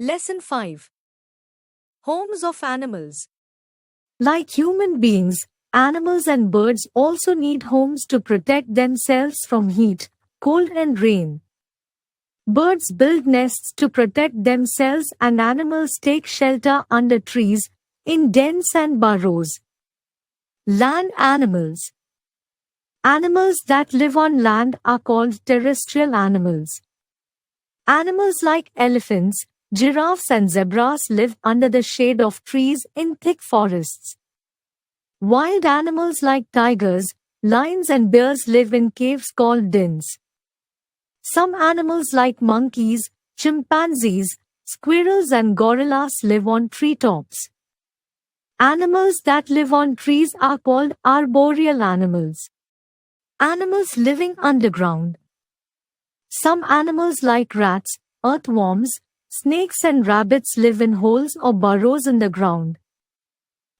Lesson 5. Homes of Animals. Like human beings, animals and birds also need homes to protect themselves from heat, cold and rain. Birds build nests to protect themselves and animals take shelter under trees, in dens and burrows. Land animals. Animals that live on land are called terrestrial animals. Animals like elephants, giraffes and zebras live under the shade of trees in thick forests. Wild animals like tigers, lions and bears live in caves called dens. Some animals like monkeys, chimpanzees, squirrels and gorillas live on treetops. Animals that live on trees are called arboreal animals. Animals living underground. Some animals like rats, earthworms, snakes and rabbits live in holes or burrows in the ground.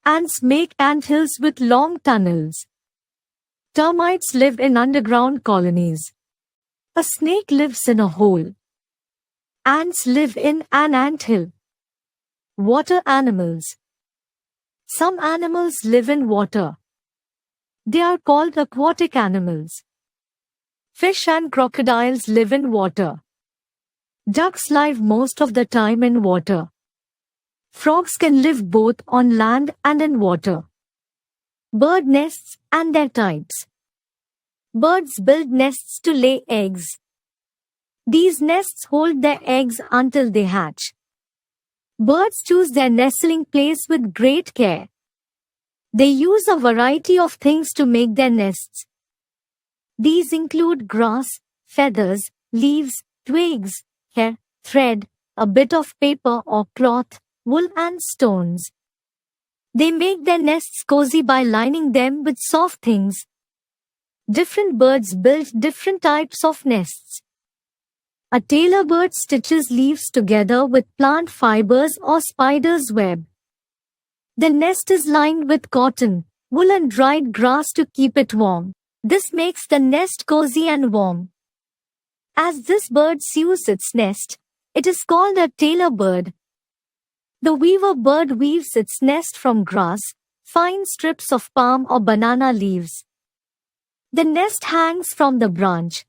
Ants make anthills with long tunnels. Termites live in underground colonies. A snake lives in a hole. Ants live in an anthill. Water animals. Some animals live in water. They are called aquatic animals. Fish and crocodiles live in water. Ducks live most of the time in water. Frogs can live both on land and in water. Bird nests and their types. Birds build nests to lay eggs. These nests hold their eggs until they hatch. Birds choose their nestling place with great care. They use a variety of things to make their nests. These include grass, feathers, leaves, twigs, hair, thread, a bit of paper or cloth, wool and stones. They make their nests cozy by lining them with soft things. Different birds build different types of nests. A tailor bird stitches leaves together with plant fibers or spider's web. The nest is lined with cotton, wool and dried grass to keep it warm. This makes the nest cozy and warm. As this bird sews its nest, it is called a tailor bird. The weaver bird weaves its nest from grass, fine strips of palm or banana leaves. The nest hangs from the branch.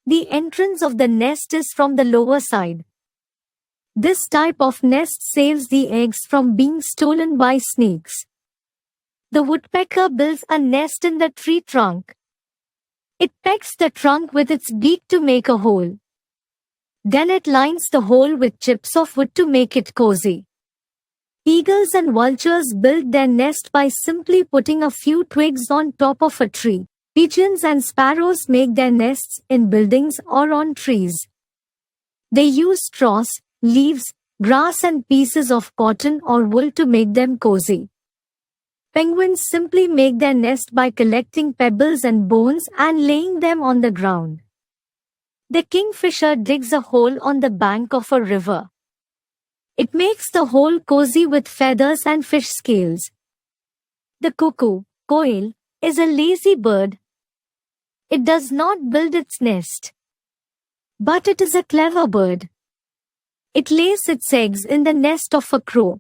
The entrance of the nest is from the lower side. This type of nest saves the eggs from being stolen by snakes. The woodpecker builds a nest in the tree trunk. It pecks the trunk with its beak to make a hole. Then it lines the hole with chips of wood to make it cozy. Eagles and vultures build their nest by simply putting a few twigs on top of a tree. Pigeons and sparrows make their nests in buildings or on trees. They use straws, leaves, grass and pieces of cotton or wool to make them cozy. Penguins simply make their nest by collecting pebbles and bones and laying them on the ground. The kingfisher digs a hole on the bank of a river. It makes the hole cozy with feathers and fish scales. The cuckoo, quail, is a lazy bird. It does not build its nest. But it is a clever bird. It lays its eggs in the nest of a crow.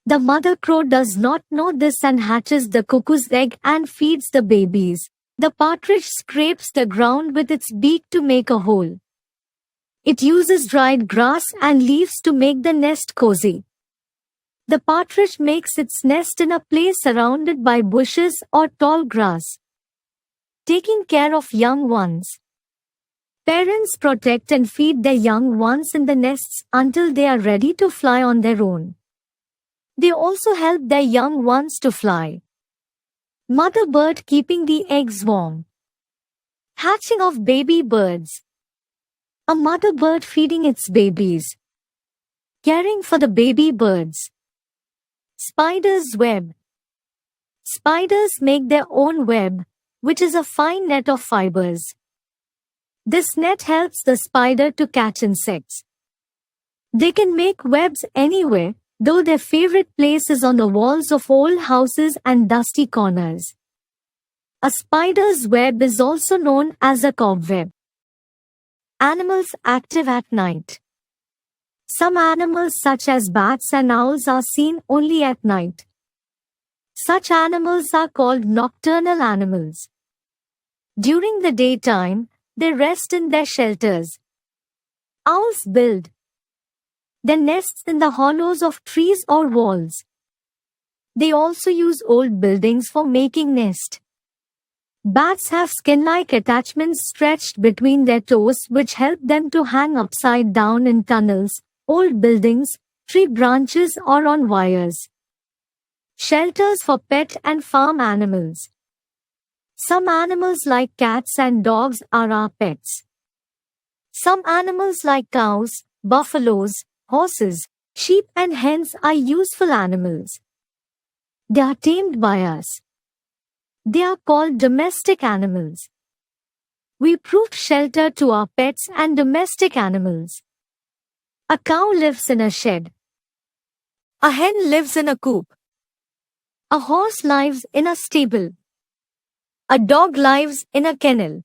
The mother crow does not know this and hatches the cuckoo's egg and feeds the babies. The partridge scrapes the ground with its beak to make a hole. It uses dried grass and leaves to make the nest cozy. The partridge makes its nest in a place surrounded by bushes or tall grass. Taking care of young ones. Parents protect and feed their young ones in the nests until they are ready to fly on their own. They also help their young ones to fly. Mother bird keeping the eggs warm. Hatching of baby birds. A mother bird feeding its babies. Caring for the baby birds. Spider's web. Spiders make their own web, which is a fine net of fibers. This net helps the spider to catch insects. They can make webs anywhere, though their favorite place is on the walls of old houses and dusty corners. A spider's web is also known as a cobweb. Animals active at night. Some animals such as bats and owls are seen only at night. Such animals are called nocturnal animals. During the daytime, they rest in their shelters. Owls build their nests in the hollows of trees or walls. They also use old buildings for making nest. Bats have skin-like attachments stretched between their toes which help them to hang upside down in tunnels, old buildings, tree branches or on wires. Shelters for pet and farm animals. Some animals like cats and dogs are our pets. Some animals like cows, buffaloes, horses, sheep and hens are useful animals. They are tamed by us. They are called domestic animals. We provide shelter to our pets and domestic animals. A cow lives in a shed. A hen lives in a coop. A horse lives in a stable. A dog lives in a kennel.